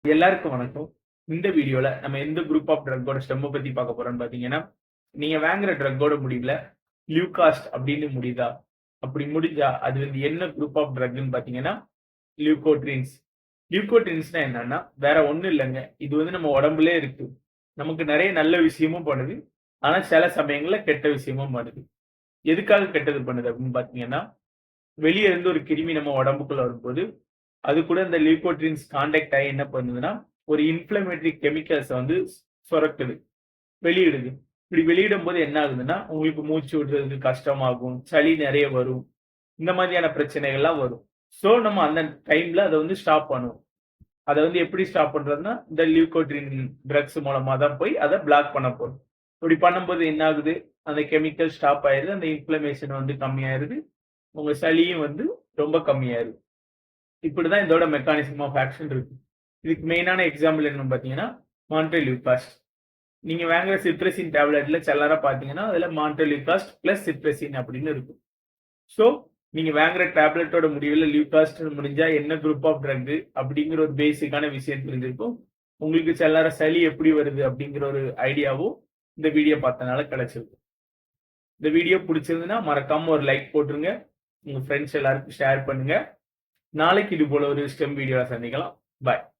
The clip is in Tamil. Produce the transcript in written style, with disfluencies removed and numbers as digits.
எல்லாருக்கும் வணக்கம். இந்த வீடியோல நம்ம எந்த குரூப் ஆஃப் ட்ரக்கோட ஸ்டெம்ம பத்தி பார்க்க போறோம்னு பார்த்தீங்கன்னா, நீங்க வாங்குற ட்ரக்கோட முடிவுல லியூகாஸ்ட் அப்படின்னு முடியுதா? அப்படி முடிஞ்சா அது வந்து என்ன குரூப் ஆஃப் ட்ரக்ன்னு பார்த்தீங்கன்னா, லியூகோட்ரின்ஸ். லியூகோட்ரின்ஸ்னா என்னன்னா, வேற ஒண்ணும் இல்லங்க. இது வந்து நம்ம உடம்புலயே இருக்கு. நமக்கு நெறைய நல்ல விஷயமும் பண்ணுது. ஆனா சில சமயங்கள்ல கெட்ட விஷயமும் பண்ணுது. எதுக்காக கெட்டது பண்ணுது அப்படின்னு பார்த்தீங்கன்னா, வெளிய இருந்து ஒரு கிருமி நம்ம உடம்புக்குள்ள வரும்போது அது கூட இந்த லியூகோட்ரின்ஸ் கான்டாக்ட் ஆகி என்ன பண்ணுதுன்னா, ஒரு இன்ஃப்ளமேட்டரி கெமிக்கல்ஸ வந்து சுரக்குது, வெளியிடுது. இப்படி வெளியிடும்போது என்ன ஆகுதுன்னா, உங்களுக்கு மூச்சு விடுறதுக்கு கஷ்டமாகும், சளி நெறைய வரும். இந்த மாதிரியான பிரச்சனைகள்லாம் வரும். ஸோ, நம்ம அந்த டைம்ல அத வந்து ஸ்டாப் பண்ணுவோம். அத வந்து எப்படி ஸ்டாப் பண்றதுன்னா, இந்த லியூகோட்ரின் ட்ரக்ஸ் மூலமா தான் போய் அத பிளாக் பண்ண போறோம். இப்படி பண்ணும்போது என்ன ஆகுது? அந்த கெமிக்கல் ஸ்டாப் ஆயிருது. அந்த இன்ஃப்ளமேஷன் வந்து கம்மியாயிருது. உங்க சளியும் வந்து ரொம்ப கம்மியாயிருது. இப்படிதான் இதோட மெக்கானிசம் ஆஃப் ஆக்ஷன் இருக்கு. இதுக்கு மெயினான எக்ஸாம்பிள் என்னன்னு பார்த்தீங்கன்னா, மான்டெல்யூகாஸ்ட். நீங்க வாங்குற சிட்ரசின் டேப்லெட்ல சிலர பார்த்தீங்கன்னா, அதுல மான்டெல்யூகாஸ்ட் பிளஸ் சிட்ரசின் அப்படின்னு இருக்கும். ஸோ, நீங்க வாங்குற டேப்லெட்டோட முடிவுல லியூகாஸ்ட்ன்னு முடிஞ்சா என்ன குரூப் ஆஃப் ட்ரக் அப்படிங்கிற ஒரு பேசிக்கான விஷயம் தெரிஞ்சிருக்கும். உங்களுக்கு சிலர சளி எப்படி வருது அப்படிங்கிற ஒரு ஐடியாவும் இந்த வீடியோ பார்த்தனால கிடைச்சிருக்கும். இந்த வீடியோ புடிச்சிருந்ததுன்னா மறக்காம ஒரு லைக் போட்டுருங்க. உங்க ஃப்ரெண்ட்ஸ் எல்லாருக்கும் ஷேர் பண்ணுங்க. நாளைக்கு இது போல ஒரு ஸ்டெம் வீடியோல சந்திக்கலாம். பாய்.